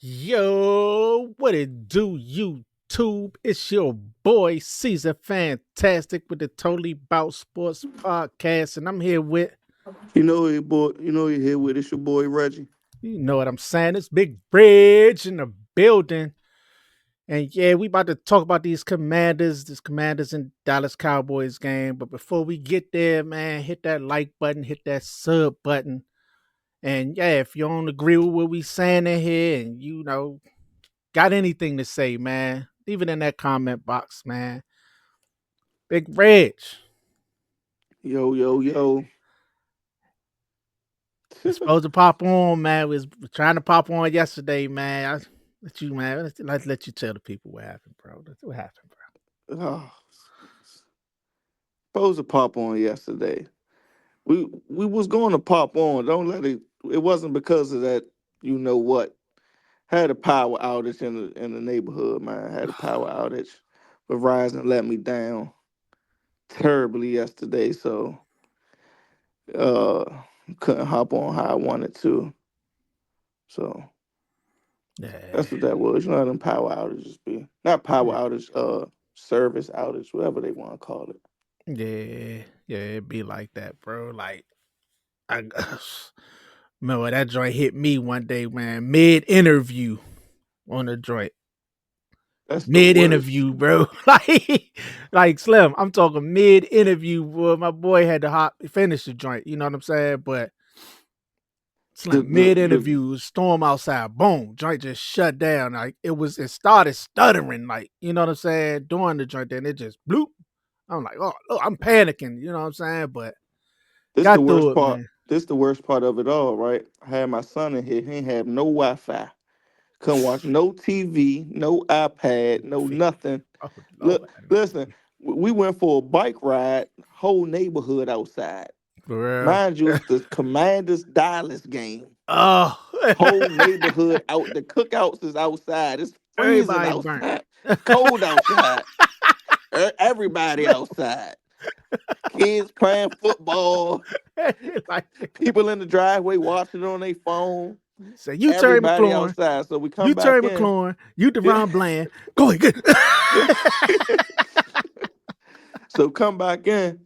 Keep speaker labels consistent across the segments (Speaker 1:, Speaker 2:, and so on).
Speaker 1: Yo, what it do, YouTube? It's your boy Caesar Fantastic with the Totally Bout Sports podcast, and I'm here with,
Speaker 2: You here with it's your boy Reggie.
Speaker 1: you know what I'm saying, it's Big Bridge in the building, and yeah, we about to talk about this Commanders and Dallas Cowboys game. But before we get there, man, hit that like button, hit that sub button, and yeah, if you don't agree with what we saying in here, and got anything to say, man, leave it in that comment box, man. Big Reg,
Speaker 2: Yo, yo, yo.
Speaker 1: it's supposed to pop on, man. We was trying to pop on yesterday, man. Let's let you tell the people what happened, bro. What happened, bro?
Speaker 2: Oh, supposed to pop on yesterday. We was going to pop on. Don't let it. It wasn't because of that. You know what? Had a power outage in the neighborhood, man. Had a power outage. Verizon let me down terribly yesterday, so uh couldn't hop on how I wanted to. So
Speaker 1: Yeah,
Speaker 2: that's what that was. You know how them power outages be. Not power outage, service outage, whatever they want to call it.
Speaker 1: yeah, it be like that, bro. Like I remember that joint hit me one day, man. Mid interview on the joint.
Speaker 2: That's the
Speaker 1: Mid
Speaker 2: worst.
Speaker 1: interview, bro. like Slim. I'm talking mid interview, boy. My boy had to finish the joint. You know what I'm saying? But
Speaker 2: The
Speaker 1: Slim,
Speaker 2: the
Speaker 1: mid
Speaker 2: the
Speaker 1: interview, storm outside, boom, joint just shut down. Like it started stuttering, like, you know what I'm saying, during the joint, then it just bloop. I'm like, oh, look, I'm panicking, you know what I'm saying? But
Speaker 2: this the
Speaker 1: got
Speaker 2: worst
Speaker 1: through it,
Speaker 2: part.
Speaker 1: man.
Speaker 2: This the worst part of it all, right? I had my son in here. He ain't have no Wi-Fi. Couldn't watch no TV, no iPad, no nothing.
Speaker 1: Oh
Speaker 2: Look,
Speaker 1: Lord.
Speaker 2: listen. We went for a bike ride. Whole neighborhood outside.
Speaker 1: For real.
Speaker 2: Mind you, it's the Commanders Dallas game.
Speaker 1: Oh,
Speaker 2: Whole neighborhood out. The cookouts is outside. It's freezing
Speaker 1: everybody burnt.
Speaker 2: outside. Cold outside. Everybody
Speaker 1: Slim.
Speaker 2: outside. Kids playing football.
Speaker 1: Like,
Speaker 2: People in the driveway watching it on their phone.
Speaker 1: say, you Terry
Speaker 2: Everybody
Speaker 1: McLaurin,
Speaker 2: outside. So we come
Speaker 1: you Terry
Speaker 2: back in.
Speaker 1: McLaurin, you
Speaker 2: Yeah.
Speaker 1: Deron Bland. Go ahead, get
Speaker 2: So come back in.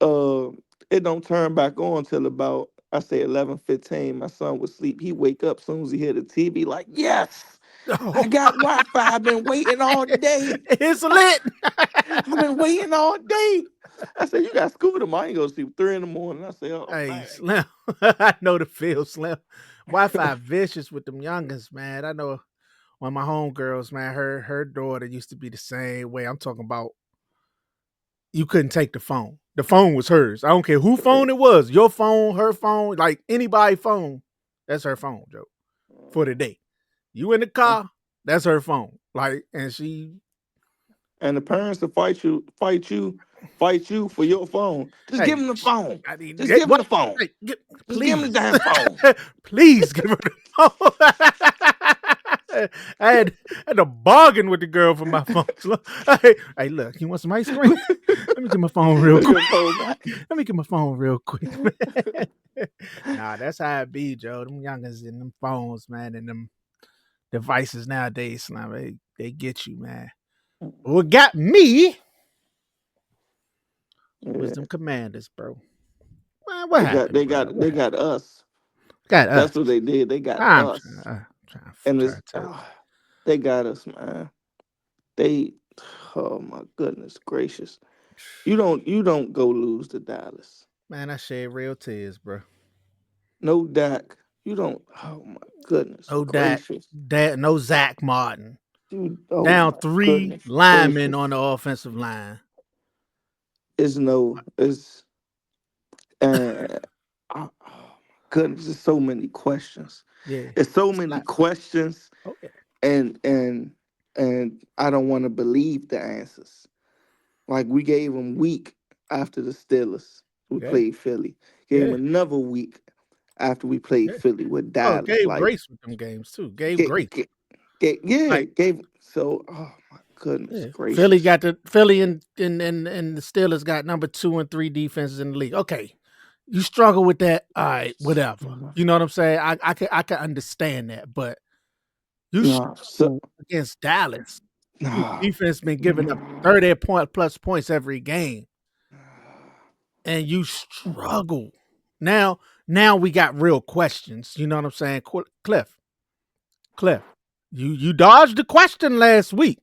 Speaker 2: Uh, it don't turn back on till about I say 11:15. My son would sleep. He wake up soon as he hear the TV. Like, yes, I
Speaker 1: Oh,
Speaker 2: got Wi-Fi. I've been waiting all day.
Speaker 1: it's lit.
Speaker 2: I've been waiting all day. I said, you got school tomorrow. I ain't gonna sleep 3 in the morning. I said, oh
Speaker 1: Hey,
Speaker 2: man.
Speaker 1: Slim. I know the feel, Slim. Wi-Fi vicious with them youngins, man. I know one of my homegirls, man. Her daughter used to be the same way. I'm talking about you couldn't take the phone. The phone was hers. I don't care who phone it was. Your phone, her phone, like anybody phone. That's her phone, Joe. For the day. You in the car, that's her phone. Like, and she
Speaker 2: And the parents will fight you for your phone. Just give
Speaker 1: hey,
Speaker 2: them the phone.
Speaker 1: I mean,
Speaker 2: Just give them
Speaker 1: what?
Speaker 2: the phone.
Speaker 1: Hey,
Speaker 2: Just give them the
Speaker 1: please,
Speaker 2: damn phone.
Speaker 1: please give her the phone. I had to bargain with the girl for my phone. Hey, look, you want some ice cream? Let me get my phone real
Speaker 2: Let
Speaker 1: quick.
Speaker 2: your phone back.
Speaker 1: Let me get my phone real quick. Nah, that's how it be, Joe. Them youngins and them phones, man, and them devices nowadays, Slim, they get you, man. What got me was
Speaker 2: Yeah.
Speaker 1: them commanders, bro. Man, what
Speaker 2: They got
Speaker 1: happened,
Speaker 2: they
Speaker 1: bro?
Speaker 2: got
Speaker 1: What
Speaker 2: they
Speaker 1: happened?
Speaker 2: got us.
Speaker 1: Got
Speaker 2: That's
Speaker 1: us.
Speaker 2: what they did. They got
Speaker 1: I'm
Speaker 2: us.
Speaker 1: trying
Speaker 2: And
Speaker 1: to
Speaker 2: it's
Speaker 1: tell you.
Speaker 2: they got us, man. They oh my goodness gracious. You don't go lose to Dallas.
Speaker 1: Man, I shed real tears, bro.
Speaker 2: No Dak. You don't oh my goodness
Speaker 1: No Dak,
Speaker 2: gracious.
Speaker 1: no Zach Martin.
Speaker 2: Dude, oh
Speaker 1: Down
Speaker 2: my
Speaker 1: three
Speaker 2: goodness
Speaker 1: linemen on
Speaker 2: gracious.
Speaker 1: the offensive line.
Speaker 2: It's no, it's oh my goodness, there's so many questions.
Speaker 1: Yeah.
Speaker 2: It's so
Speaker 1: It's
Speaker 2: many
Speaker 1: like,
Speaker 2: questions,
Speaker 1: oh yeah.
Speaker 2: and I don't want to believe the answers. Like we gave them week after the Steelers. We
Speaker 1: Yeah.
Speaker 2: played Philly. Gave them
Speaker 1: Yeah.
Speaker 2: another week after we played
Speaker 1: Yeah.
Speaker 2: Philly with
Speaker 1: Oh,
Speaker 2: Dallas.
Speaker 1: gave
Speaker 2: Like
Speaker 1: Grace with them games too. Gave
Speaker 2: get,
Speaker 1: Grace.
Speaker 2: get, yeah,
Speaker 1: Like,
Speaker 2: gave so oh my goodness
Speaker 1: yeah.
Speaker 2: gracious.
Speaker 1: Philly and the Steelers got number 2 and 3 defenses in the league. Okay. You struggle with that, all right, whatever. You know what I'm saying? I can understand that, but You
Speaker 2: Nah, so,
Speaker 1: struggle against Dallas, whose
Speaker 2: nah.
Speaker 1: defense been giving up 30 plus points every game, and you struggle. Now, now we got real questions. You know what I'm saying, Cliff? You dodged the question last week.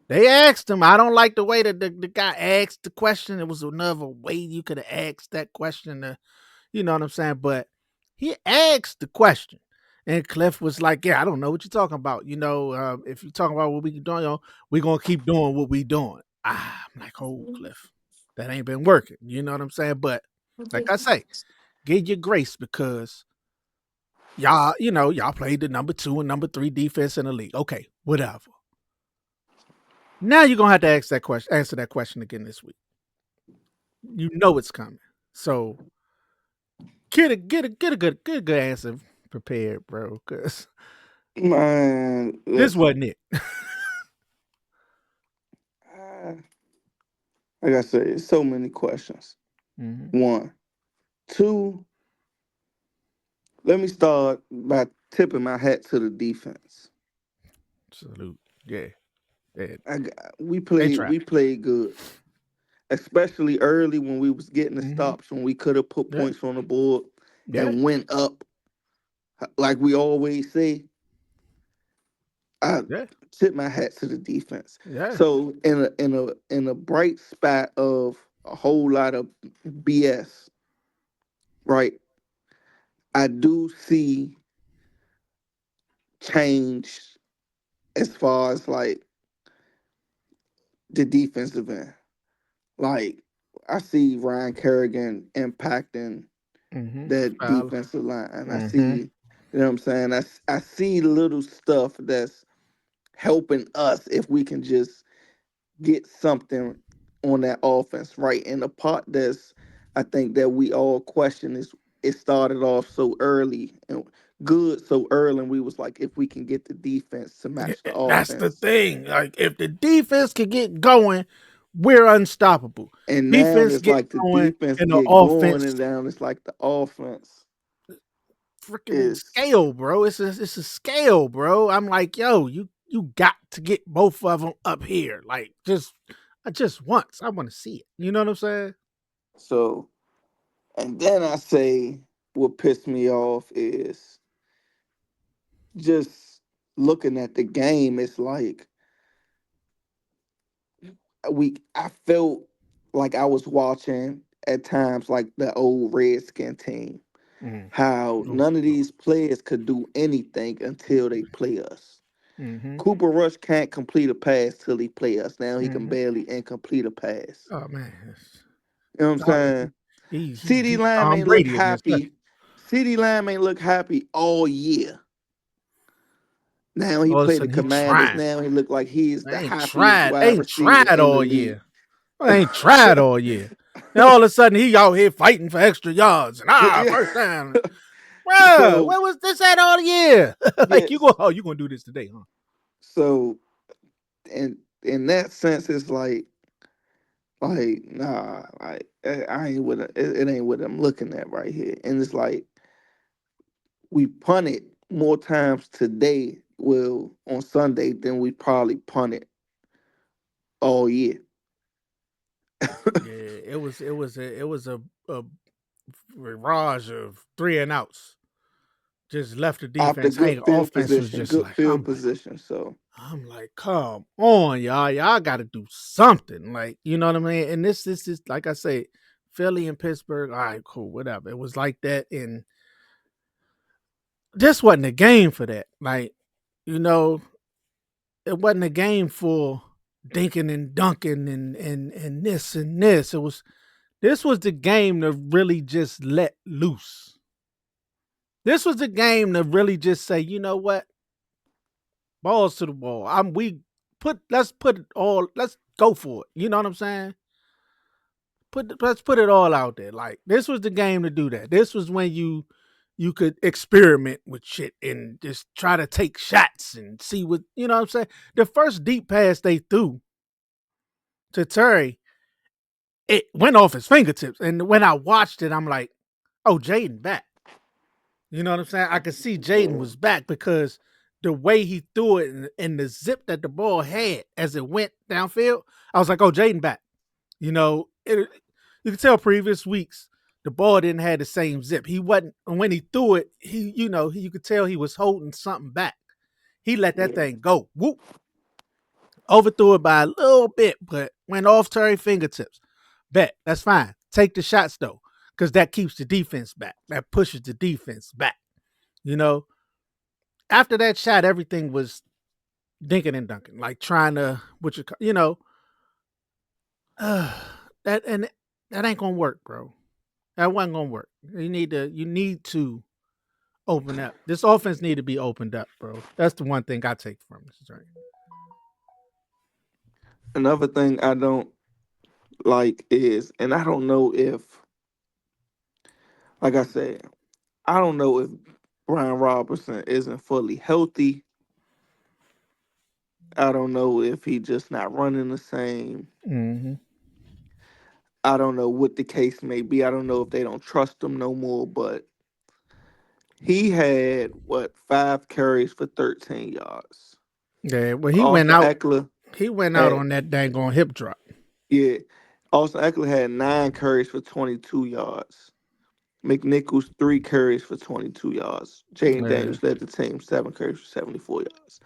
Speaker 1: They asked him. I don't like the way that the guy asked the question. It was another way you could have asked that question. You know what I'm saying? But he asked the question. And Cliff was like, "Yeah, I don't know what you're talking about. If you're talking about what we doing, we're gonna keep doing what we doing." I'm like, "Oh, Cliff, that ain't been working." You know what I'm saying? But like I say, give your grace because y'all played the number 2 and number 3 defense in the league. Okay, whatever. Now you're gonna have to answer that question again this week. You know it's coming. So get a good answer prepared, bro. Cause
Speaker 2: Man,
Speaker 1: this
Speaker 2: listen.
Speaker 1: wasn't it.
Speaker 2: uh, Like I said, it's so many questions.
Speaker 1: Mhm.
Speaker 2: One, two. Let me start by tipping my hat to the defense.
Speaker 1: Salute. Yeah. Yeah.
Speaker 2: We
Speaker 1: They
Speaker 2: played.
Speaker 1: tried.
Speaker 2: We played good, especially early when we was getting the
Speaker 1: Mhm.
Speaker 2: stops when we could have put
Speaker 1: Yeah.
Speaker 2: points on the board
Speaker 1: Yeah.
Speaker 2: and went up. Like we always say, I
Speaker 1: Yeah.
Speaker 2: tip my hat to the defense.
Speaker 1: Yeah.
Speaker 2: So in a bright spot of a whole lot of BS, right? I do see change as far as like the defensive end. Like I see Ryan Kerrigan impacting
Speaker 1: Mhm.
Speaker 2: that
Speaker 1: Foul.
Speaker 2: defensive line. I
Speaker 1: Mhm.
Speaker 2: see, you know what I'm saying? I see little stuff that's helping us if we can just get something on that offense, right? And the part that's I think that we all question is it started off so early and good so early, and we was like, if we can get the defense to
Speaker 1: Yeah,
Speaker 2: match the
Speaker 1: that's the
Speaker 2: offense.
Speaker 1: thing. Like if the defense can get going, we're unstoppable.
Speaker 2: And now
Speaker 1: Defense
Speaker 2: it's
Speaker 1: get
Speaker 2: like the
Speaker 1: going
Speaker 2: defense
Speaker 1: and the
Speaker 2: get going,
Speaker 1: offense
Speaker 2: and down it's like the offense
Speaker 1: freaking
Speaker 2: is
Speaker 1: scale, bro. It's a scale, bro. I'm like, yo, you got to get both of them up here. Like just once. I want to see it. You know what I'm saying?
Speaker 2: so. And then I say what pissed me off is just looking at the game. It's like I felt like I was watching at times like the old Redskin team.
Speaker 1: Mm.
Speaker 2: How
Speaker 1: Oh,
Speaker 2: none of
Speaker 1: Lord.
Speaker 2: these players could do anything until they play us.
Speaker 1: Mm-hmm.
Speaker 2: Cooper Rush can't complete a pass till he play us. Now he can
Speaker 1: Mm-hmm.
Speaker 2: barely incomplete a pass.
Speaker 1: Oh man,
Speaker 2: You know what I'm
Speaker 1: oh,
Speaker 2: saying? CD
Speaker 1: he's
Speaker 2: Lamb
Speaker 1: Tom
Speaker 2: ain't look
Speaker 1: Brady in this
Speaker 2: happy. CD Lamb ain't look happy all year. Now he
Speaker 1: all of a
Speaker 2: played the
Speaker 1: sudden he
Speaker 2: Commanders.
Speaker 1: trying.
Speaker 2: Now he look like he's the
Speaker 1: They
Speaker 2: happiest wide
Speaker 1: ain't
Speaker 2: receiver
Speaker 1: tried
Speaker 2: in the
Speaker 1: all
Speaker 2: league.
Speaker 1: year. They ain't tried all year. And all of a sudden he out here fighting for extra yards and
Speaker 2: Yeah.
Speaker 1: first down. Bruh,
Speaker 2: So
Speaker 1: where was this at all year? Like
Speaker 2: yes.
Speaker 1: you gonna do this today, huh?
Speaker 2: So in that sense, it's like nah, like I ain't with it ain't what I'm looking at right here. And it's like we punted more times today, well, on Sunday than we probably punted all year.
Speaker 1: Yeah, it was a barrage of 3 and outs. Just left the
Speaker 2: After
Speaker 1: defense
Speaker 2: good
Speaker 1: hanging.
Speaker 2: field
Speaker 1: Offense was
Speaker 2: position,
Speaker 1: just
Speaker 2: good
Speaker 1: like,
Speaker 2: field position. So
Speaker 1: come on, y'all. Y'all got to do something. Like, you know what I mean? And this is like I say, Philly and Pittsburgh. All right, cool, whatever. It was like that, and this wasn't a game for that. Like, you know, it wasn't a game for dinking and dunking and this and this. This was the game to really just let loose. This was the game to really just say, you know what, balls to the wall. Let's go for it. You know what I'm saying? Let's put it all out there. Like this was the game to do that. This was when you could experiment with shit and just try to take shots and see what you know what I'm saying. The first deep pass they threw to Terry, it went off his fingertips. And when I watched it, I'm like, oh, Jaden back. You know what I'm saying? I could see Jaden
Speaker 2: so
Speaker 1: was back because the way he threw it and the zip that the ball had as it went downfield, I was like, oh, Jaden back. You could tell previous weeks the ball didn't have the same zip. He wasn't when he threw it. You could tell he was holding something back. He let that
Speaker 2: Yeah.
Speaker 1: thing go. Whoop, overthrew it by a little bit, but went off Terry fingertips. Bet that's fine. Take the shots though, because that keeps the defense back. That pushes the defense back. You know, after that shot, everything was dinking and dunking, like trying to, that and that ain't gonna work, bro. That wasn't gonna work. You need to open up. This offense need to be opened up, bro. That's the one thing I take from this journey.
Speaker 2: Another thing I don't like is, and I don't know if, like I said, I don't know if Brian Robertson isn't fully healthy. I don't know if he just not running the same.
Speaker 1: Mm-hmm.
Speaker 2: I don't know what the case may be. I don't know if they don't trust him no more, but he had what 5 carries for 13 yards.
Speaker 1: Yeah, well,
Speaker 2: Austin Eckler
Speaker 1: he went out
Speaker 2: had
Speaker 1: on that dang on hip drop.
Speaker 2: yeah. Austin Eckler had 9 carries for 22 yards. McNichols 3 carries for 22 yards. Jaden
Speaker 1: Yeah,
Speaker 2: Daniels led the team 7 carries for 74 yards.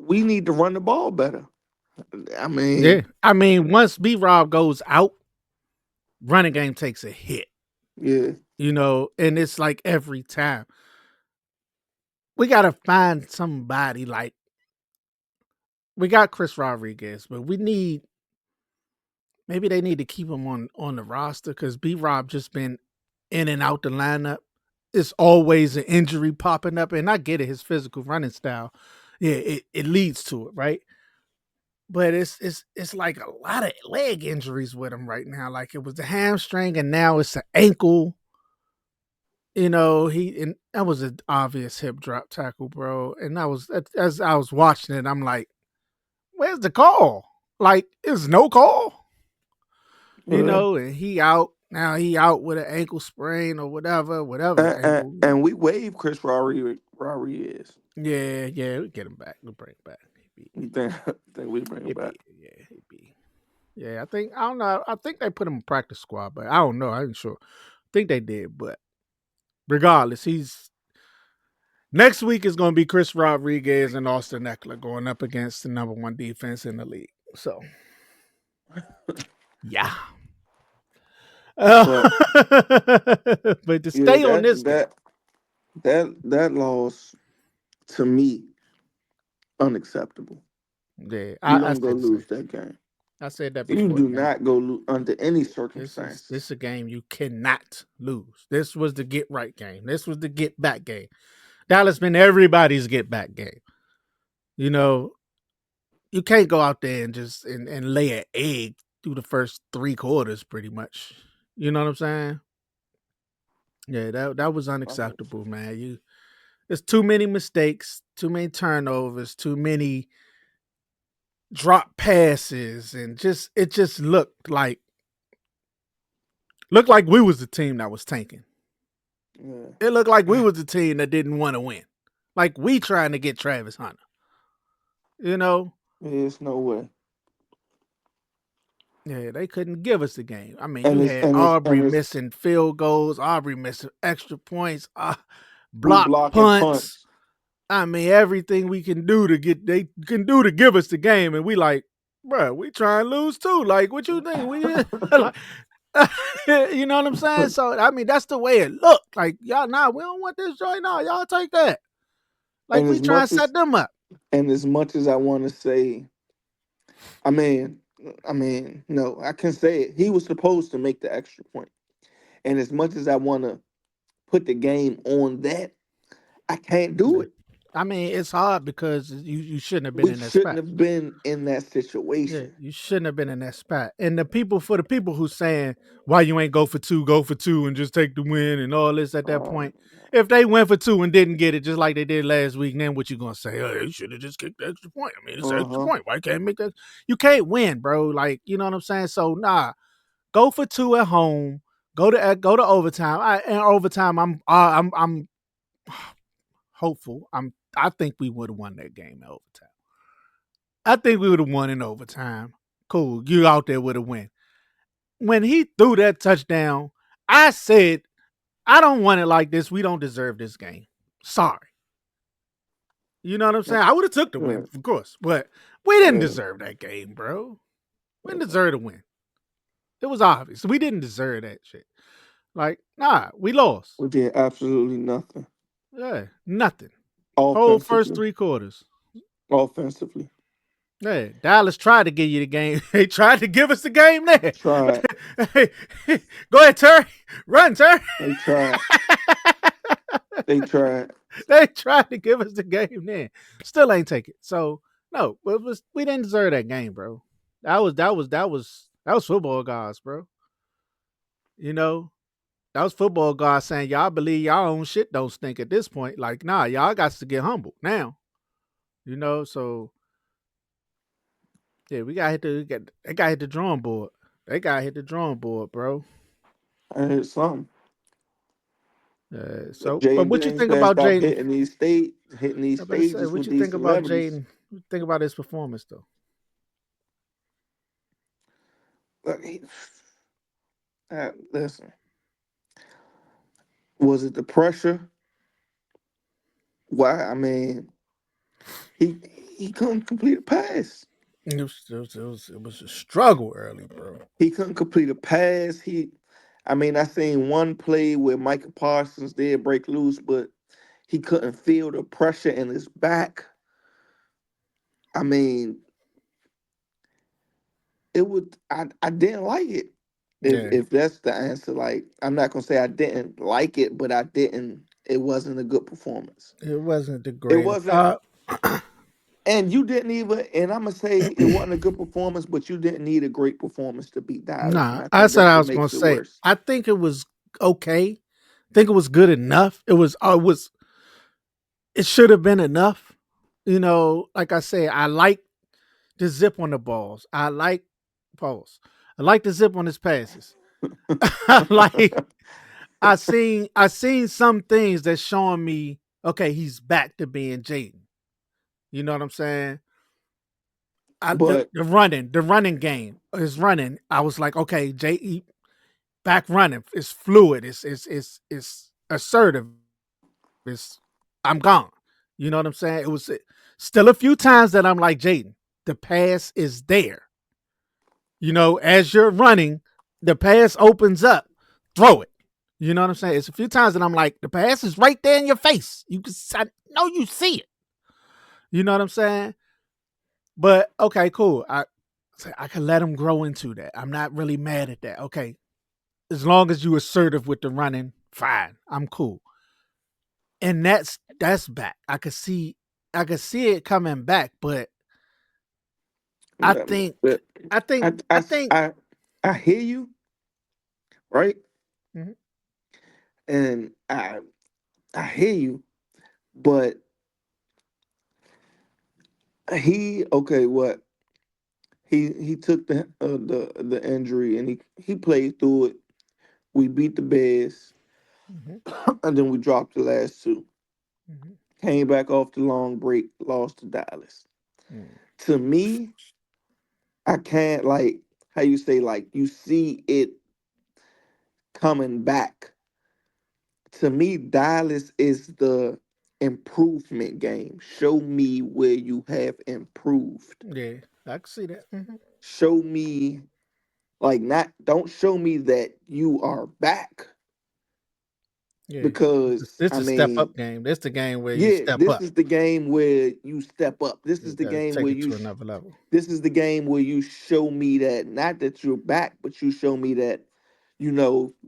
Speaker 2: We need to run the ball better. I
Speaker 1: yeah.
Speaker 2: mean,
Speaker 1: I mean, once B Rob goes out, running game takes a hit.
Speaker 2: yeah,
Speaker 1: And it's like every time we gotta find somebody like we got Chris Rodriguez, but we need maybe they need to keep him on the roster because B Rob just been in and out the lineup. It's always an injury popping up, and I get it, his physical running style, yeah, it leads to it, right? But it's like a lot of leg injuries with him right now. Like it was the hamstring, and now it's an ankle. He and that was an obvious hip drop tackle, bro. And I was as I was watching it, I'm like, where's the call? Like, is no call?
Speaker 2: yeah.
Speaker 1: And he out now. He out with an ankle sprain or whatever his ankle.
Speaker 2: And we waived Chris Rodriguez.
Speaker 1: Yeah, yeah, we get him back. We'll bring him back.
Speaker 2: You think we bring him
Speaker 1: He'd
Speaker 2: back?
Speaker 1: be, yeah, he'd be. Yeah, I don't know. I think they put him in practice squad, but I don't know. I ain't sure. I think they did, but regardless, he's next week is going to be Chris Rodriguez and Austin Eckler going up against the number one defense in the league. So, yeah.
Speaker 2: But
Speaker 1: But to
Speaker 2: yeah,
Speaker 1: stay on this game,
Speaker 2: that loss to me unacceptable.
Speaker 1: yeah,
Speaker 2: You
Speaker 1: I
Speaker 2: don't go
Speaker 1: said the same.
Speaker 2: lose that game.
Speaker 1: I said that
Speaker 2: You
Speaker 1: before the
Speaker 2: do
Speaker 1: game.
Speaker 2: not go lose under any
Speaker 1: This
Speaker 2: circumstances.
Speaker 1: is a game you cannot lose. This was the get right game. This was the get back game. Dallas been everybody's get back game. You know, you can't go out there and just and lay an egg through the first 3 quarters, pretty much. You know what I'm saying? Yeah, that was unacceptable, man. There's too many mistakes, too many turnovers, too many drop passes, and it just looked like we was the team that was tanking.
Speaker 2: Yeah,
Speaker 1: It looked like we was the team that didn't want to win. Like we trying to get Travis Hunter. You know,
Speaker 2: there's no way.
Speaker 1: Yeah, they couldn't give us the game. I mean,
Speaker 2: And
Speaker 1: you
Speaker 2: it's
Speaker 1: had
Speaker 2: and it's
Speaker 1: Aubrey
Speaker 2: and it's
Speaker 1: missing field goals, Aubrey missing extra points,
Speaker 2: we
Speaker 1: block
Speaker 2: blocking
Speaker 1: punts.
Speaker 2: punts.
Speaker 1: I mean, everything we can do they can do to give us the game, and we like, bro, we try and lose too. Like, what you think? We like, you know what I'm saying? So, I mean, that's the way it looked. Like, y'all, nah, we don't want this joint. No, y'all take that. Like,
Speaker 2: and
Speaker 1: we try and set them up.
Speaker 2: as much as I want to say, I mean, no, I can say it. He was supposed to make the extra point. And as much as I want to put the game on that, I can't do
Speaker 1: Yeah.
Speaker 2: it.
Speaker 1: I mean, it's hard because you shouldn't have been
Speaker 2: We
Speaker 1: in that
Speaker 2: shouldn't
Speaker 1: spot.
Speaker 2: have been in that
Speaker 1: Yeah,
Speaker 2: situation.
Speaker 1: you shouldn't have been in that spot. And for the people who saying why you ain't go for two and just take the win and all this at that
Speaker 2: Um,
Speaker 1: point. If they went for two and didn't get it just like they did last week, then what you gonna say? Oh, you should have just kicked the extra point. I mean, it's an extra
Speaker 2: uh-huh.
Speaker 1: point. Why can't make that? You can't win, bro. Like, you know what I'm saying? So nah, go for two at home. Go to overtime. And overtime, I'm hopeful. I think we would have won that game in overtime. I think we would have won in overtime. Cool. You out there with a win. When he threw that touchdown, I said, I don't want it like this. We don't deserve this game. Sorry. You know what I'm saying? I would have took the
Speaker 2: Yeah,
Speaker 1: win, of course, but we didn't
Speaker 2: yeah,
Speaker 1: deserve that game, bro. We didn't
Speaker 2: yeah.
Speaker 1: deserve to win. It was obvious. We didn't deserve that shit. Like, nah, we lost.
Speaker 2: We did absolutely nothing
Speaker 1: Yeah, nothing. Whole first
Speaker 2: offensively.
Speaker 1: 3 quarters.
Speaker 2: Offensively,
Speaker 1: Yeah, Dallas tried to give you the game. They tried to give us the game there.
Speaker 2: tried.
Speaker 1: Hey, go ahead, Terry. Run, Terry.
Speaker 2: They tried. They tried.
Speaker 1: They tried to give us the game there. Still ain't take it. So no, we didn't deserve that game, bro. That was football guys, bro. You know, that was football guys saying y'all believe y'all own shit don't stink at this point. Like, nah, y'all got to get humble now. So yeah, we got hit the they got hit the drawing board. They got hit the drawing board, bro.
Speaker 2: I heard something.
Speaker 1: But
Speaker 2: Jaden
Speaker 1: what you
Speaker 2: Daniels
Speaker 1: think
Speaker 2: better
Speaker 1: about
Speaker 2: stop
Speaker 1: Jaden?
Speaker 2: hitting these
Speaker 1: I better say,
Speaker 2: stages
Speaker 1: what
Speaker 2: with
Speaker 1: you
Speaker 2: these
Speaker 1: think about
Speaker 2: celebrities.
Speaker 1: Jaden? What you think about his performance though?
Speaker 2: Look, listen, was it the pressure? Why? I mean, he he couldn't complete a pass.
Speaker 1: It was a struggle early, bro.
Speaker 2: He couldn't complete a pass. I mean, I seen one play where Micah Parsons did break loose, but he couldn't feel the pressure in his back. I mean, I didn't like it. If
Speaker 1: Yeah,
Speaker 2: if that's the answer, like I'm not gonna say I didn't like it, but I didn't. It wasn't a good performance.
Speaker 1: it wasn't the
Speaker 2: It
Speaker 1: greatest.
Speaker 2: wasn't, and you didn't even. And I'm gonna say it wasn't a good performance, but you didn't need a great performance to beat Dallas, and
Speaker 1: Nah,
Speaker 2: I
Speaker 1: I
Speaker 2: think
Speaker 1: said
Speaker 2: that's
Speaker 1: I
Speaker 2: what
Speaker 1: was gonna
Speaker 2: makes it
Speaker 1: say.
Speaker 2: worse.
Speaker 1: I think it was okay. I think it was good enough. It was. It should have been enough. Like I say, I like the zip on the balls. I like pause. I like the zip on his passes. I like I seen some things that showing me okay, he's back to being Jaden. You know what I'm saying?
Speaker 2: But
Speaker 1: The running game is running. I was like, okay, J back running. It's fluid. It's assertive. I'm gone. You know what I'm saying? It was still a few times that I'm like Jaden. The pass is there. As you're running, the pass opens up. Throw it. You know what I'm saying? It's a few times that I'm like, the pass is right there in your face. I know you see it. You know what I'm saying? But okay, cool. I can let him grow into that. I'm not really mad at that. Okay, as long as you assertive with the running, fine. I'm cool. And that's back. I could see it coming back, but I think
Speaker 2: but
Speaker 1: I think
Speaker 2: I I
Speaker 1: I think
Speaker 2: I I hear you, right?
Speaker 1: Mhm.
Speaker 2: And I hear you, but okay, what he took the injury and he played through it. We beat the Bears,
Speaker 1: Mhm.
Speaker 2: and then we dropped the last two.
Speaker 1: Mhm.
Speaker 2: Came back off the long break, lost to Dallas.
Speaker 1: Mhm.
Speaker 2: To me, I can't like how you say like you see it coming back. To me, Dallas is the improvement game. Show me where you have improved.
Speaker 1: Yeah, I can see that. Mhm.
Speaker 2: Show me like not don't show me that you are back
Speaker 1: Yeah,
Speaker 2: because
Speaker 1: this
Speaker 2: I
Speaker 1: is a step
Speaker 2: mean,
Speaker 1: up game. This the game where you
Speaker 2: yeah,
Speaker 1: step
Speaker 2: this
Speaker 1: up.
Speaker 2: is the game where you step up. This
Speaker 1: You
Speaker 2: is the
Speaker 1: got to
Speaker 2: game
Speaker 1: take
Speaker 2: where
Speaker 1: it to another level.
Speaker 2: this is the game where you show me that not that you're back, but you show me that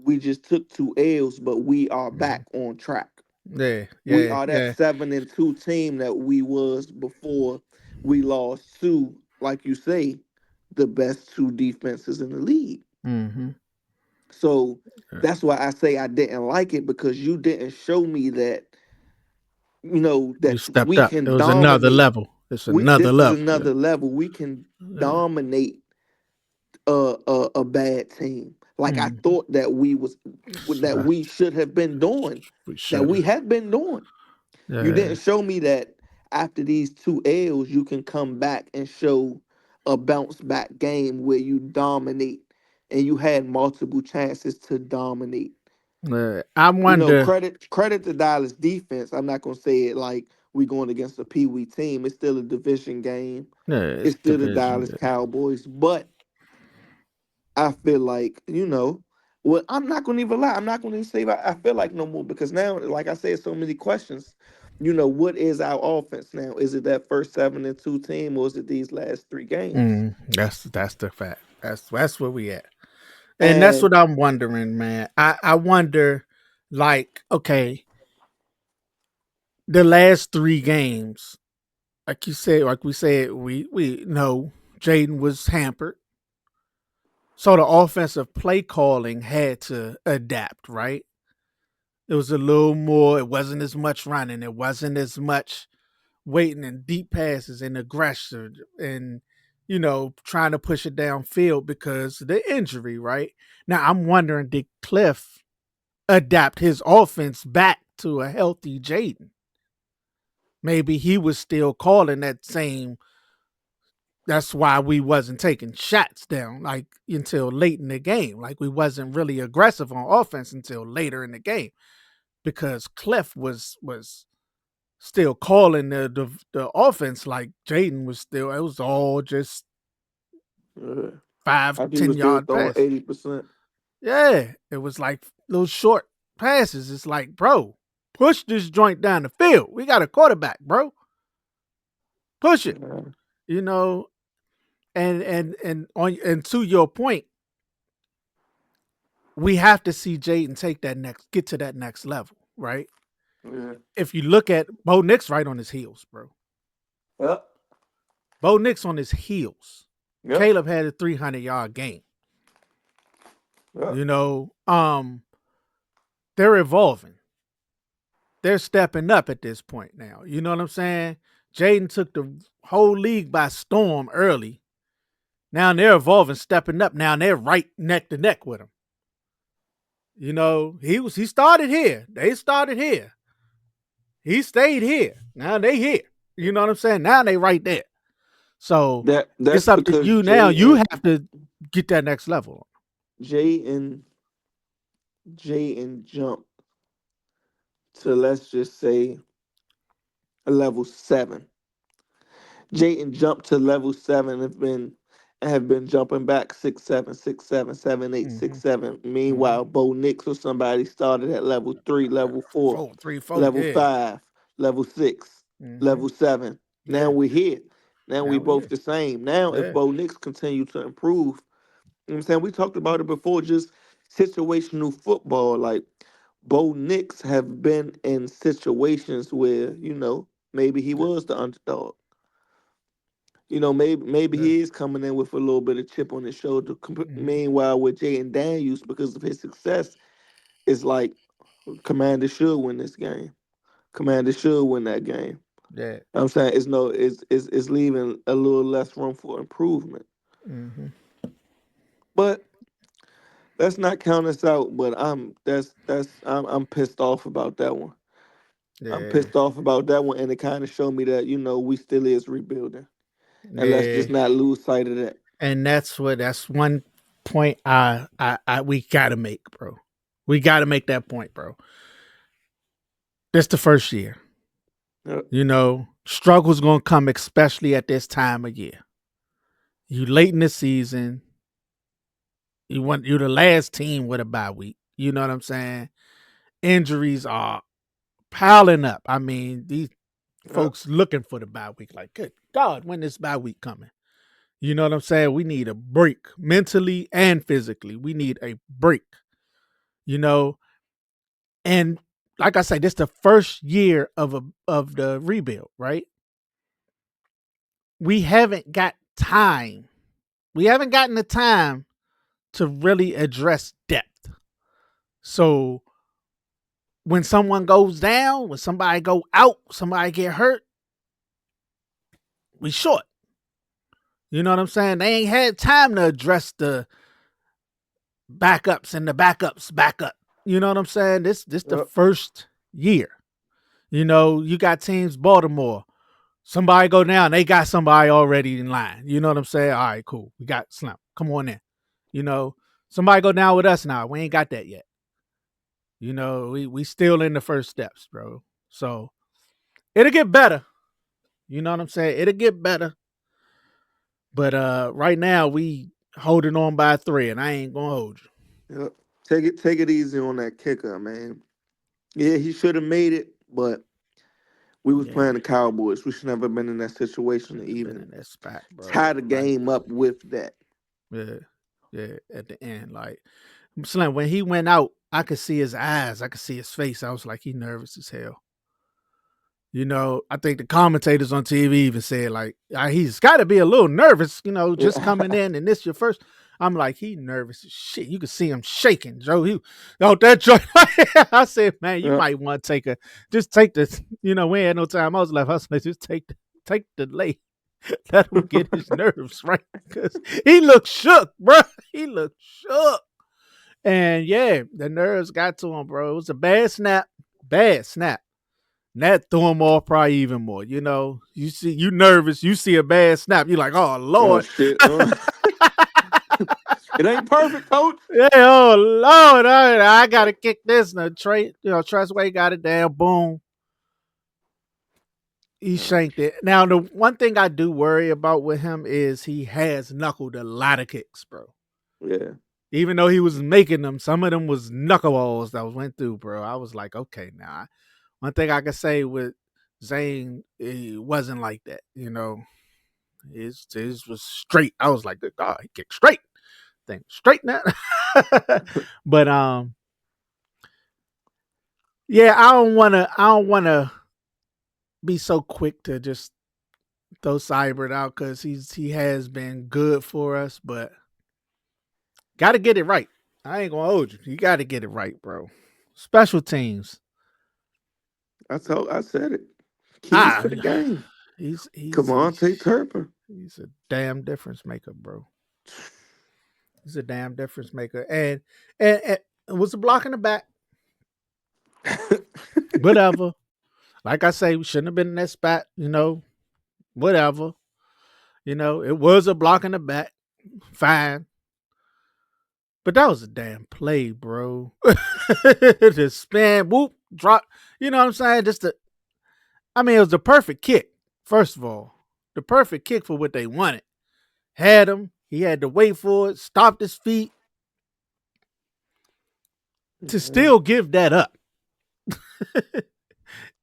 Speaker 2: we just took 2 L's, but we are
Speaker 1: Mhm.
Speaker 2: back on track.
Speaker 1: Yeah,
Speaker 2: We
Speaker 1: yeah,
Speaker 2: are that
Speaker 1: yeah.
Speaker 2: 7-2 team that we was before we lost to, like you say, the best two defenses in the league.
Speaker 1: Hmm.
Speaker 2: So that's why I say I didn't like it because you didn't show me that
Speaker 1: You
Speaker 2: that
Speaker 1: stepped
Speaker 2: we
Speaker 1: up. It
Speaker 2: can
Speaker 1: was another
Speaker 2: dominate.
Speaker 1: level. It's
Speaker 2: We
Speaker 1: another
Speaker 2: This is
Speaker 1: level. Yeah.
Speaker 2: another level. We can
Speaker 1: Yeah.
Speaker 2: dominate a bad team. Like I
Speaker 1: Mhm.
Speaker 2: thought that we should have been doing,
Speaker 1: We
Speaker 2: that
Speaker 1: should
Speaker 2: we
Speaker 1: have.
Speaker 2: have been doing. You
Speaker 1: Yeah,
Speaker 2: didn't show me that after these two L's, you can come back and show a bounce back game where you dominate and you had multiple chances to dominate.
Speaker 1: I
Speaker 2: You know,
Speaker 1: wonder.
Speaker 2: credit to Dallas defense. I'm not gonna say it like we going against a Pee Wee team. It's still a division game.
Speaker 1: Yeah,
Speaker 2: It's
Speaker 1: it's
Speaker 2: still the
Speaker 1: division.
Speaker 2: Dallas Cowboys, but I feel like, well, I'm not gonna even lie. I'm not gonna even say I feel like no more because now, like I said, so many questions. What is our offense now? Is it that first 7-2 team, or is it these last three games?
Speaker 1: That's the fact. That's where we at, and that's
Speaker 2: And
Speaker 1: what I'm wondering, man. I wonder, like, okay, the last three games, like you said, like we said, we know Jaden was hampered, so the offensive play calling had to adapt, right? It was a little more. It wasn't as much running. It wasn't as much waiting and deep passes and aggression and trying to push it downfield because of the injury, right? Now I'm wondering, did Cliff adapt his offense back to a healthy Jaden? Maybe he was still calling that same. That's why we wasn't taking shots down like until late in the game. Like we wasn't really aggressive on offense until later in the game because Cliff was still calling the offense like Jaden was still. It was all just
Speaker 2: uh,
Speaker 1: five,
Speaker 2: I think he
Speaker 1: ten
Speaker 2: was still
Speaker 1: yard
Speaker 2: throwing
Speaker 1: pass.
Speaker 2: 80%.
Speaker 1: Yeah, it was like little short passes. It's like, bro, push this joint down the field. We got a quarterback, bro. Push it.
Speaker 2: Yeah,
Speaker 1: You know, and to your point, we have to see Jaden get to that next level, right?
Speaker 2: yeah,
Speaker 1: If you look at Bo Nix right on his heels, bro.
Speaker 2: yep,
Speaker 1: Bo Nix on his heels.
Speaker 2: yep,
Speaker 1: Caleb had a 300-yard game.
Speaker 2: yep.
Speaker 1: You know, they're evolving. They're stepping up at this point now. You know what I'm saying? Jaden took the whole league by storm early. Now they're evolving, stepping up. Now they're right neck to neck with him. He started here. They started here. He stayed here. Now they here. You know what I'm saying? Now they right there. So
Speaker 2: That's
Speaker 1: it's up to
Speaker 2: because
Speaker 1: you now. You have to get that next level.
Speaker 2: Jay and Jay and jump to, let's just say, a level 7. Jayden jumped to level 7, have been jumping back 6-7, 6-7, 7-8,
Speaker 1: Mm-hmm.
Speaker 2: 6-7.
Speaker 1: Mm-hmm.
Speaker 2: Meanwhile, Bo Nix or somebody started at level 3, level 4,
Speaker 1: Four, 3, 4.
Speaker 2: level
Speaker 1: Yeah.
Speaker 2: 5, level 6,
Speaker 1: Mm-hmm.
Speaker 2: level 7. Now
Speaker 1: Yeah.
Speaker 2: we're here. Now we
Speaker 1: Now we
Speaker 2: both
Speaker 1: here.
Speaker 2: the same. Now if
Speaker 1: Yeah.
Speaker 2: Bo Nix continue to improve, you know what I'm saying? We talked about it before, just situational football. Like Bo Nix have been in situations where, maybe he was the underdog. Maybe
Speaker 1: Yeah.
Speaker 2: he is coming in with a little bit of chip on his shoulder.
Speaker 1: Mm-hmm.
Speaker 2: Meanwhile, with Jay and Daniels, because of his success, it's like Commander should win this game. Commander should win that game.
Speaker 1: Yeah.
Speaker 2: I'm saying it's leaving a little less room for improvement.
Speaker 1: Mm-hmm.
Speaker 2: But let's not count us out. But I'm pissed off about that one. I'm
Speaker 1: Yeah.
Speaker 2: pissed off about that one, and it kind of showed me that we still is rebuilding, and let's
Speaker 1: Yeah.
Speaker 2: just not lose sight of that.
Speaker 1: And that's one point I we gotta make, bro. We gotta make that point, bro. This the first year.
Speaker 2: Yeah,
Speaker 1: Struggles gonna come, especially at this time of year. You late in the season. You're the last team with a bye week. You know what I'm saying? Injuries are piling up. I mean, these
Speaker 2: yeah,
Speaker 1: folks looking for the bye week. Like, good God, when is bye week coming? You know what I'm saying? We need a break mentally and physically. We need a break. You know, and like I say, this is the first year of the rebuild, right? We haven't got time. We haven't gotten the time to really address depth. So when someone goes down, when somebody go out, somebody get hurt, we short. You know what I'm saying? They ain't had time to address the backups and the backups back up. You know what I'm saying? This the
Speaker 2: yeah.
Speaker 1: first year. You got teams Baltimore. Somebody go down, they got somebody already in line. You know what I'm saying? All right, cool. We got Slim. Come on in. You know, somebody go down with us now. We ain't got that yet. We still in the first steps, bro. So it'll get better. You know what I'm saying? It'll get better. But right now we holding on by three, and I ain't gonna hold you.
Speaker 2: Yep. Take it easy on that kicker, man. Yeah, he should have made it, but we was
Speaker 1: Yeah,
Speaker 2: playing the Cowboys. We should never been in that situation to
Speaker 1: should have been
Speaker 2: even
Speaker 1: in that spot,
Speaker 2: tie
Speaker 1: bro.
Speaker 2: the
Speaker 1: Like,
Speaker 2: game up with that.
Speaker 1: yeah, yeah. At the end, like Slim, when he went out, I could see his eyes. I could see his face. I was like, he nervous as hell. I think the commentators on TV even said like he's got to be a little nervous, just
Speaker 2: Yeah.
Speaker 1: coming in and this your first. I'm like, he nervous as shit. You can see him shaking, Joe. That joint. I said, man, you
Speaker 2: Yeah.
Speaker 1: might want to just take this. We ain't had no time. I was left. I was like, just take the lay. Let him get his nerves right because he looked shook, bro. He looked shook, and yeah, the nerves got to him, bro. It was a bad snap. And that threw him off probably even more. You nervous, you see a bad snap, you're like, oh
Speaker 2: Oh
Speaker 1: Lord.
Speaker 2: shit. It ain't perfect, coach.
Speaker 1: Yeah, oh Lord, I gotta kick this. And Trustway got it down, boom. He
Speaker 2: Yeah.
Speaker 1: shanked it. Now the one thing I do worry about with him is he has knuckled a lot of kicks, bro.
Speaker 2: Yeah.
Speaker 1: Even though he was making them, some of them was knuckleballs that was went through, bro. I was like, okay, now one thing I can say with Zane, he wasn't like that. His was straight. I was like, God, he kicked straight. Thing straight now. But yeah, I don't wanna be so quick to just throw Cybert out because he has been good for us, but gotta get it right. I ain't gonna hold you. You gotta get it right, bro. Special teams.
Speaker 2: I said it. Keys
Speaker 1: Ah,
Speaker 2: to the game.
Speaker 1: he's he's he's
Speaker 2: Cavante Turpin.
Speaker 1: he's a damn difference maker, bro. He's a damn difference maker. And it was a block in the back. Whatever. Like I say, we shouldn't have been in that spot, whatever. It was a block in the back. Fine. But that was a damn play, bro. The spin, whoop, drop. You know what I'm saying? It was the perfect kick, first of all. The perfect kick for what they wanted. Had him. He had to wait for it, stopped his feet to
Speaker 2: Yeah.
Speaker 1: still give that up.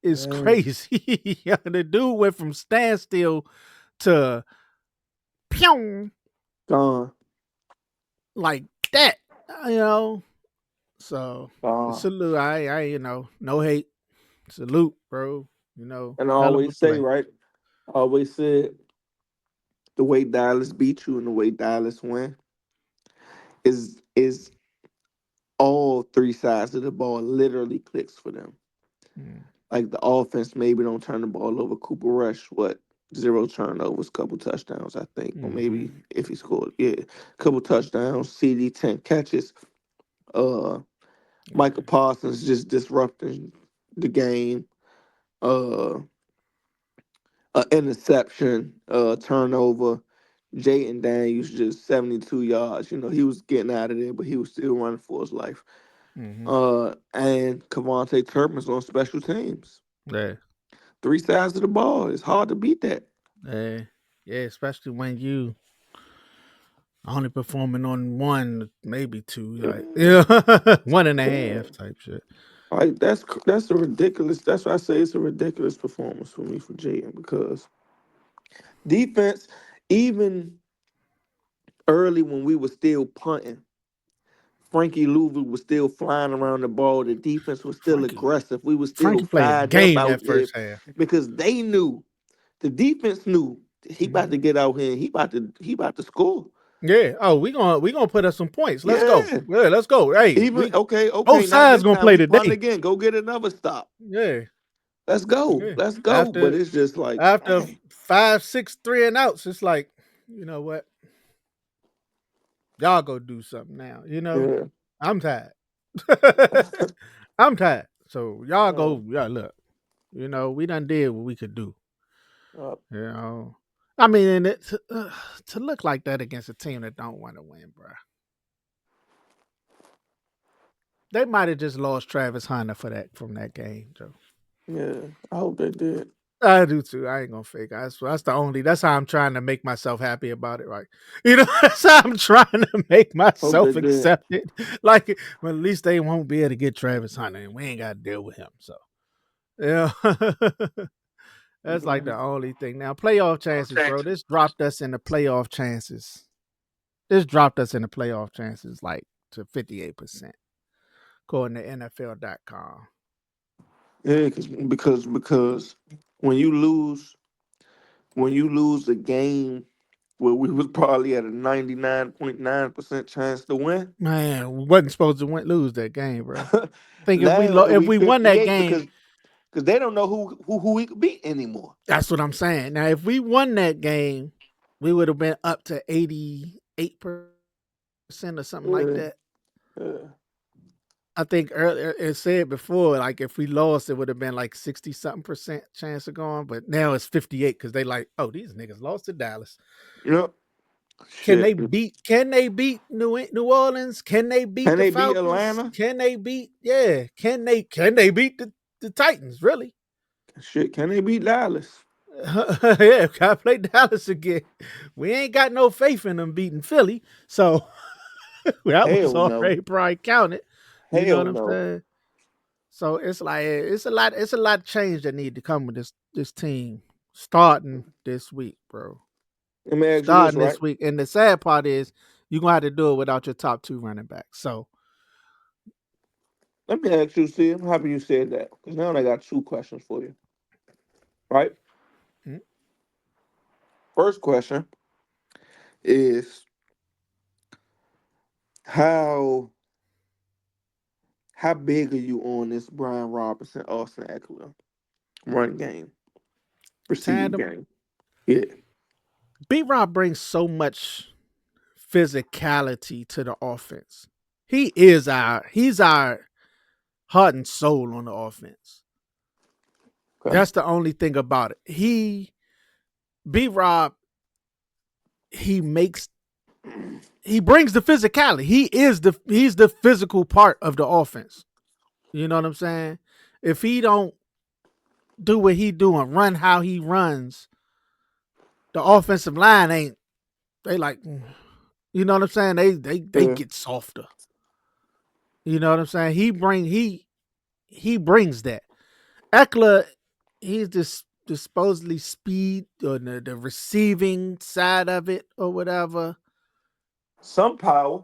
Speaker 1: Is
Speaker 2: Yeah.
Speaker 1: crazy. The dude went from standstill to pew
Speaker 2: Gone.
Speaker 1: like that. You know. So
Speaker 2: Gone.
Speaker 1: salute. No hate. Salute, bro.
Speaker 2: And I
Speaker 1: Hell of a
Speaker 2: always say,
Speaker 1: play.
Speaker 2: right? I always said the way Dallas beat you and the way Dallas win is all three sides of the ball literally clicks for them.
Speaker 1: Mm,
Speaker 2: Like the offense maybe don't turn the ball over. Cooper Rush, what, zero turnovers, couple touchdowns, I think. Or
Speaker 1: mm-hmm.
Speaker 2: maybe if he scored, yeah. Couple touchdowns, CD 10 catches. Uh Michael
Speaker 1: Yeah.
Speaker 2: Parsons just disrupting the game. Uh a interception, turnover. Jayden Daniels just 72 yards. He was getting out of there, but he was still running for his life.
Speaker 1: Mm-hmm.
Speaker 2: And Cavante Turpin's on special teams.
Speaker 1: Yeah.
Speaker 2: Three sides of the ball. It's hard to beat that.
Speaker 1: Yeah. Yeah. Especially when you only performing on one, maybe two, like
Speaker 2: Yeah,
Speaker 1: yeah, one and a
Speaker 2: yeah.
Speaker 1: half type shit.
Speaker 2: Like that's a ridiculous. That's why I say it's a ridiculous performance for me for Jaden because defense, even early when we were still punting, Frankie Louvu was still flying around the ball. The defense was still
Speaker 1: Frankie,
Speaker 2: aggressive. We were still
Speaker 1: Frankie played a
Speaker 2: fired up
Speaker 1: game
Speaker 2: out
Speaker 1: that
Speaker 2: there
Speaker 1: first half.
Speaker 2: because they knew the defense knew he about
Speaker 1: Mm-hmm.
Speaker 2: to get out here and he about to score.
Speaker 1: Yeah. Oh, we gonna put up some points. Let's go.
Speaker 2: Yeah.
Speaker 1: Yeah, let's go. Hey,
Speaker 2: Even
Speaker 1: we
Speaker 2: okay,
Speaker 1: both
Speaker 2: okay. Not
Speaker 1: sides
Speaker 2: this
Speaker 1: gonna
Speaker 2: time.
Speaker 1: play
Speaker 2: We punt
Speaker 1: today.
Speaker 2: again. Go get another stop.
Speaker 1: Yeah.
Speaker 2: Let's go.
Speaker 1: Yeah.
Speaker 2: Let's go. But
Speaker 1: After
Speaker 2: it's just like,
Speaker 1: after
Speaker 2: dang.
Speaker 1: 5, 6, 3 and outs, it's like, you know what? Y'all go do something now.
Speaker 2: Yeah.
Speaker 1: I'm tired. I'm tired. So y'all go. Yeah, look. We done did what we could do.
Speaker 2: Uh,
Speaker 1: You know, I mean, and to look like that against a team that don't want to win, bro. They might have just lost Travis Hunter for that from that game, Joe.
Speaker 2: yeah, I hope they did.
Speaker 1: I do too. I ain't gonna fake. That's the only. That's how I'm trying to make myself happy about it, right? That's how I'm trying to make
Speaker 2: Hope they
Speaker 1: myself
Speaker 2: did.
Speaker 1: accept it. Like, well, at least they won't be able to get Travis Hunter, and we ain't got to deal with him. So, yeah, that's like
Speaker 2: Mhm.
Speaker 1: the only thing. Now, playoff chances, bro. This dropped us in the playoff chances. This dropped us in the playoff chances, like to 58%, according to NFL.com.
Speaker 2: Yeah, because when you lose the game where we was probably at a 99.9% chance to win,
Speaker 1: Man, we wasn't supposed to lose that game, bro. Think
Speaker 2: now
Speaker 1: if
Speaker 2: we
Speaker 1: we won that
Speaker 2: 58
Speaker 1: game,
Speaker 2: because they don't know who we could beat anymore.
Speaker 1: that's what I'm saying. Now, if we won that game, we would have been up to 88% or something like
Speaker 2: Yeah,
Speaker 1: that.
Speaker 2: yeah.
Speaker 1: I think earlier it said before, like if we lost, it would have been like 60 something percent chance of going, but now it's 58 because they like, oh, these niggas lost to Dallas.
Speaker 2: Yep.
Speaker 1: Can they
Speaker 2: Shit.
Speaker 1: beat? Can they beat New Orleans? Can they beat
Speaker 2: Can
Speaker 1: the
Speaker 2: they beat
Speaker 1: Falcons?
Speaker 2: Atlanta?
Speaker 1: Can they beat? Yeah. Can they beat the Titans? Really?
Speaker 2: Shit, can they beat Dallas?
Speaker 1: Yeah, gotta play Dallas again. We ain't got no faith in them beating Philly, so that was
Speaker 2: Hell no.
Speaker 1: already probably counted. You know
Speaker 2: Hell
Speaker 1: what I'm
Speaker 2: no.
Speaker 1: saying? So it's like it's a lot of change that need to come with this team starting this week, bro.
Speaker 2: Let me ask you this,
Speaker 1: Starting
Speaker 2: right?
Speaker 1: this week, and the sad part is you're gonna have to do it without your top two running backs. So
Speaker 2: Let me ask you, see, I'm happy you said that. Because now I got two questions for you. Right?
Speaker 1: mm,
Speaker 2: First question is how how big are you on this Brian Robinson, Austin Eckler run game, receiving
Speaker 1: tandem,
Speaker 2: game? Yeah.
Speaker 1: B Rob brings so much physicality to the offense. He's our heart and soul on the offense.
Speaker 2: Okay.
Speaker 1: That's the only thing about it. B Rob, he makes he brings the physicality. He's the physical part of the offense. You know what I'm saying? If he don't do what he doing, run how he runs, the offensive line ain't they like you know what I'm saying? They
Speaker 2: Yeah.
Speaker 1: get softer. You know what I'm saying? He brings that. Eckler, he's this supposedly speed or the receiving side of it or whatever.
Speaker 2: Some power.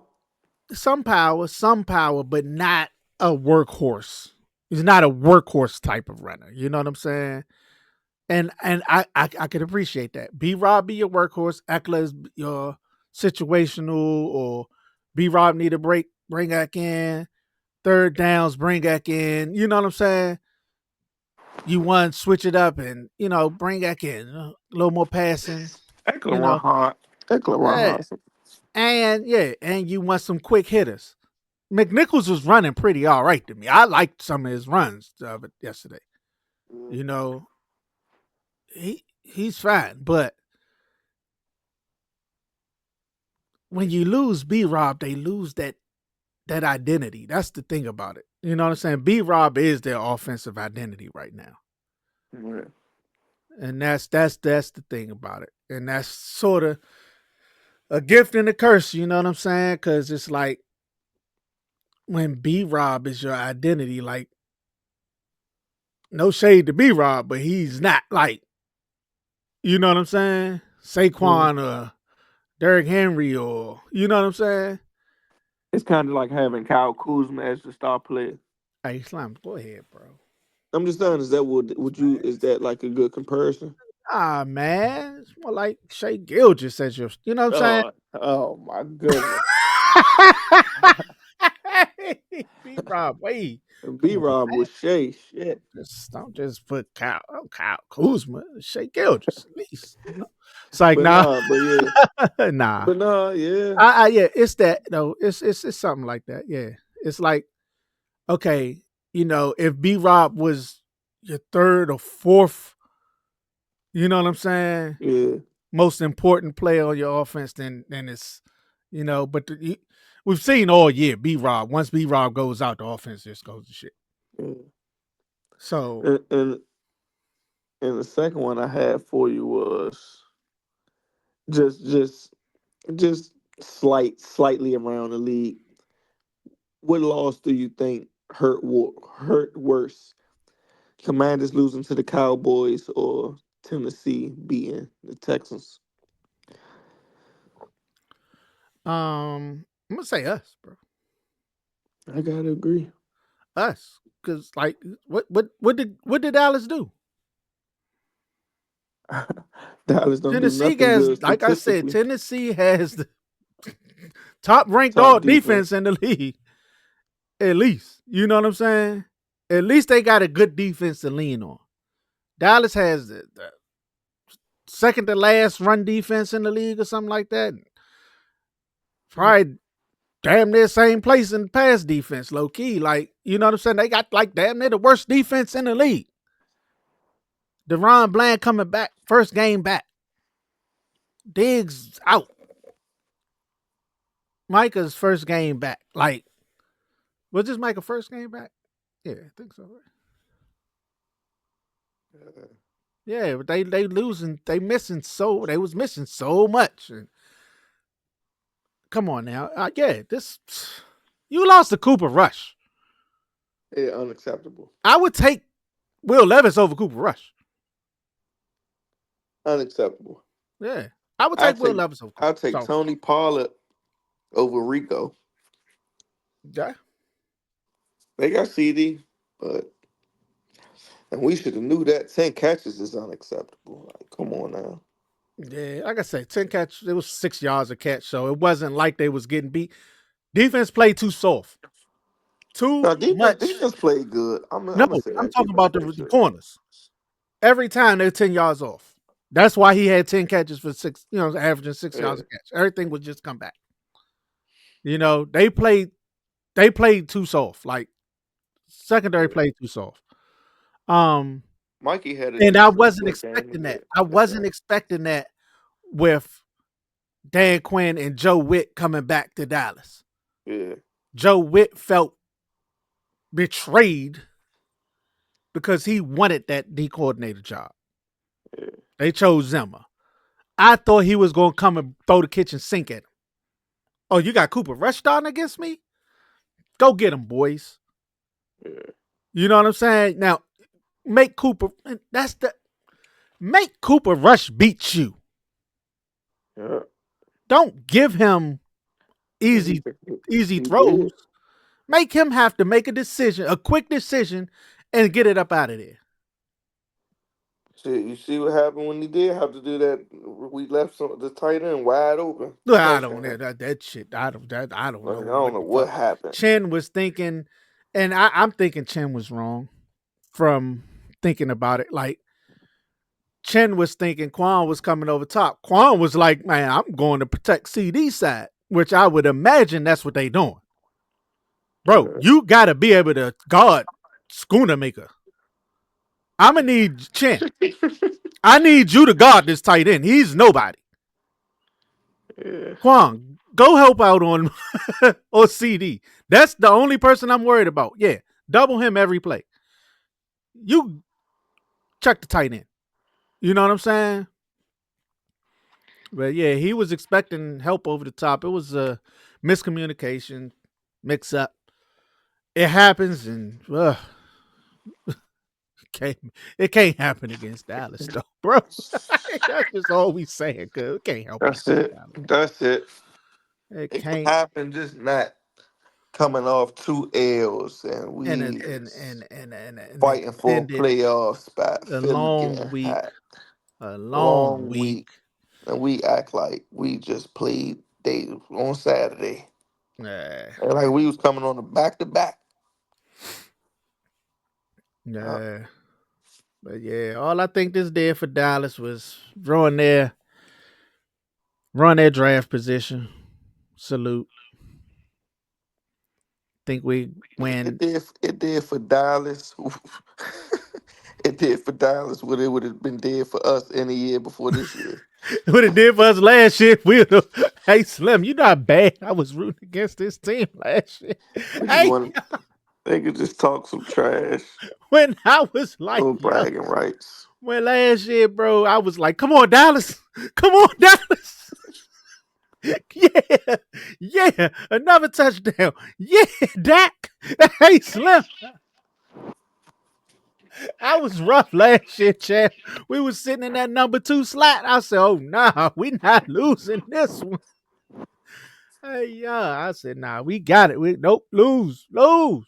Speaker 1: Some power, but not a workhorse. He's not a workhorse type of runner. You know what I'm saying? And I could appreciate that. B Rob be your workhorse. Eckler is your situational, or B Rob need a break, bring back in. Third downs, bring back in. You know what I'm saying? You want switch it up and bring back in a little more passing.
Speaker 2: Eckler
Speaker 1: You
Speaker 2: run
Speaker 1: know,
Speaker 2: hard. Eckler run
Speaker 1: yeah,
Speaker 2: hard.
Speaker 1: and you want some quick hitters. McNichols was running pretty all right to me. I liked some of his runs of it yesterday. You know, he's fine, but when you lose B Rob, they lose that identity. That's the thing about it. You know what I'm saying? B Rob is their offensive identity right now.
Speaker 2: Yeah.
Speaker 1: And that's the thing about it. And that's sort of a gift and a curse, you know what I'm saying? Cause it's like when B Rob is your identity, like no shade to B Rob, but he's not like, you know what I'm saying?
Speaker 2: Yeah.
Speaker 1: Saquon or Derrick Henry or you know what I'm saying?
Speaker 2: It's kind of like having Kyle Kuzma as the star player.
Speaker 1: Hey, Slim, go ahead, bro.
Speaker 2: I'm just saying, is that would you is that like a good comparison?
Speaker 1: Ah, man. It's more like Shay Gilgis says you know what I'm
Speaker 2: Oh my goodness.
Speaker 1: saying? B Rob, wait.
Speaker 2: B
Speaker 1: Come on,
Speaker 2: Rob
Speaker 1: man.
Speaker 2: with Shay. Shit.
Speaker 1: Don't just put Kyle Kuzma, Shay Gilgis at least. It's like,
Speaker 2: But
Speaker 1: nah,
Speaker 2: nah, but yeah.
Speaker 1: nah.
Speaker 2: But nah, yeah.
Speaker 1: Yeah, it's that though. It's something like that. Yeah. It's like, okay, if B Rob was your third or fourth, you know what I'm saying,
Speaker 2: Yeah,
Speaker 1: most important player on your offense, then it's, but we've seen all year B Rob. Once B Rob goes out, the offense just goes to shit.
Speaker 2: yeah.
Speaker 1: So
Speaker 2: And the second one I had for you was just just just slightly around the league. What loss do you think hurt worse? Commanders losing to the Cowboys or Tennessee beating the Texans?
Speaker 1: I'm gonna say us, bro.
Speaker 2: I gotta agree.
Speaker 1: Us, because like what did Dallas do?
Speaker 2: Dallas don't do
Speaker 1: Tennessee
Speaker 2: nothing
Speaker 1: has,
Speaker 2: good
Speaker 1: like I said,
Speaker 2: statistically.
Speaker 1: Tennessee has the top ranked
Speaker 2: Top
Speaker 1: all defense
Speaker 2: defense.
Speaker 1: in the league. At least, you know what I'm saying. At least they got a good defense to lean on. Dallas has the second to last run defense in the league or something like that. Probably damn near same place in pass defense, low key. Like, you know what I'm saying? They got like damn near the worst defense in the league. Deron Bland coming back, first game back. Diggs out. Micah's first game back. Like, was this Micah first game back? Yeah, I think so. Yeah, but they losing, they was missing so much. And come on now, yeah, this you lost to Cooper Rush.
Speaker 2: Yeah, unacceptable.
Speaker 1: I would take Will Levis over Cooper Rush.
Speaker 2: Unacceptable.
Speaker 1: Yeah, I would
Speaker 2: I
Speaker 1: take Will
Speaker 2: take
Speaker 1: Levis over Cooper.
Speaker 2: I'll take
Speaker 1: So
Speaker 2: Tony Pollard over Rico.
Speaker 1: yeah,
Speaker 2: They got CD, but and we should have knew that 10 catches is unacceptable. Like, come on now.
Speaker 1: yeah, like I said, 10 catch. It was 6 yards a catch, so it wasn't like they was getting beat. Defense played too soft, too
Speaker 2: Now defense
Speaker 1: much.
Speaker 2: defense played good. I'm
Speaker 1: No,
Speaker 2: gonna say
Speaker 1: I'm
Speaker 2: that
Speaker 1: talking
Speaker 2: defense
Speaker 1: about
Speaker 2: played
Speaker 1: the
Speaker 2: good.
Speaker 1: corners. Every time they're 10 yards off. That's why he had 10 catches for six. Averaging 6 yards
Speaker 2: Yeah,
Speaker 1: a catch. Everything would just come back. They played too soft. Like secondary
Speaker 2: yeah.
Speaker 1: played too soft. Um,
Speaker 2: Mikey had a
Speaker 1: and I
Speaker 2: decent
Speaker 1: wasn't
Speaker 2: good game
Speaker 1: expecting
Speaker 2: in
Speaker 1: that.
Speaker 2: the,
Speaker 1: I
Speaker 2: in this
Speaker 1: wasn't
Speaker 2: game.
Speaker 1: expecting that with Dan Quinn and Joe Witt coming back to Dallas.
Speaker 2: Yeah,
Speaker 1: Joe Witt felt betrayed because he wanted that D coordinator job.
Speaker 2: yeah,
Speaker 1: They chose Zimmer. I thought he was going to come and throw the kitchen sink at him. Oh, you got Cooper Rush starting against me? Go get him, boys.
Speaker 2: yeah,
Speaker 1: You know what I'm saying? Now, make Cooper, that's the, make Cooper Rush beat you.
Speaker 2: yeah.
Speaker 1: Don't give him
Speaker 2: And
Speaker 1: easy easy
Speaker 2: he did.
Speaker 1: throws. Make him have to make a decision, a quick decision, and get it up out of there.
Speaker 2: Shit, you see what happened when he did have to do that? We left the tight end wide open.
Speaker 1: Look, I don't
Speaker 2: Touchdown.
Speaker 1: that shit. I don't
Speaker 2: Like,
Speaker 1: know
Speaker 2: I don't
Speaker 1: what
Speaker 2: know
Speaker 1: the fuck
Speaker 2: what happened.
Speaker 1: Chen was thinking, and I'm thinking Chen was wrong from thinking about it. Like Chen was thinking Quan was coming over top. Quan was like, "Man, I'm going to protect CD side," which I would imagine that's what they doing. Bro,
Speaker 2: Yeah.
Speaker 1: you got to be able to guard Schooner Maker. I'm gonna need Chen. I need you to guard this tight end. He's nobody.
Speaker 2: Yeah.
Speaker 1: Kwang, go help out on or CD. That's the only person I'm worried about. Yeah, double him every play. You check the tight end. You know what I'm saying? But yeah, he was expecting help over the top. It was a miscommunication, mix up. It happens, and can't, it can't happen against Dallas, though, bro. That's just all we saying, cause it can't help
Speaker 2: That's
Speaker 1: against
Speaker 2: it.
Speaker 1: Dallas.
Speaker 2: That's it.
Speaker 1: It
Speaker 2: It can
Speaker 1: can't.
Speaker 2: happen, just not coming off 2 L's and
Speaker 1: And
Speaker 2: we
Speaker 1: an
Speaker 2: fighting for a
Speaker 1: extended,
Speaker 2: playoff spot.
Speaker 1: a
Speaker 2: Philly getting
Speaker 1: long week,
Speaker 2: hot.
Speaker 1: a long
Speaker 2: Long
Speaker 1: week.
Speaker 2: week. And we act like we just played day on Saturday.
Speaker 1: Yeah,
Speaker 2: And like we was coming on the back to back.
Speaker 1: yeah. But yeah, all I think this did for Dallas was run their draft position. Salute. Think we
Speaker 2: It
Speaker 1: win.
Speaker 2: did it did for Dallas. It did for Dallas what it would have been dead for us any year before this year.
Speaker 1: What it did for us last year, we would have. Hey, Slim, you not bad. I was rooting against this team last year.
Speaker 2: We just
Speaker 1: Hey,
Speaker 2: want they could just talk some trash,
Speaker 1: when I was like,
Speaker 2: no
Speaker 1: yo,
Speaker 2: bragging rights.
Speaker 1: when last year, bro, I was like, come on, Dallas. Come on, Dallas. Yeah, yeah, another touchdown. Yeah, Dak. Hey, Slim, I was rough last year, champ. We was sitting in that number 2 slot. I said, oh, nah, we not losing this one. Hey, yeah, I said, nah, we got it. We Nope, lose, lose.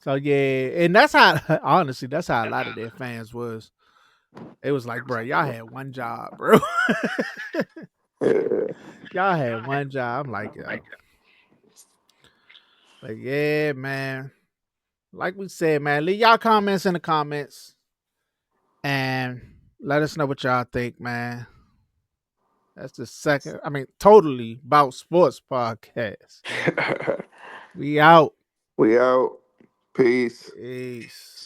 Speaker 1: So yeah, and that's how honestly, that's how a lot of their fans was. It was like, bro, y'all had one job, bro.
Speaker 2: Yeah.
Speaker 1: Y'all had one job. I'm like, but yeah, man. Like we said, man, leave y'all comments in the comments and let us know what y'all think, man. That's the second, totally about sports podcast. We out.
Speaker 2: We out. Peace.
Speaker 1: Peace.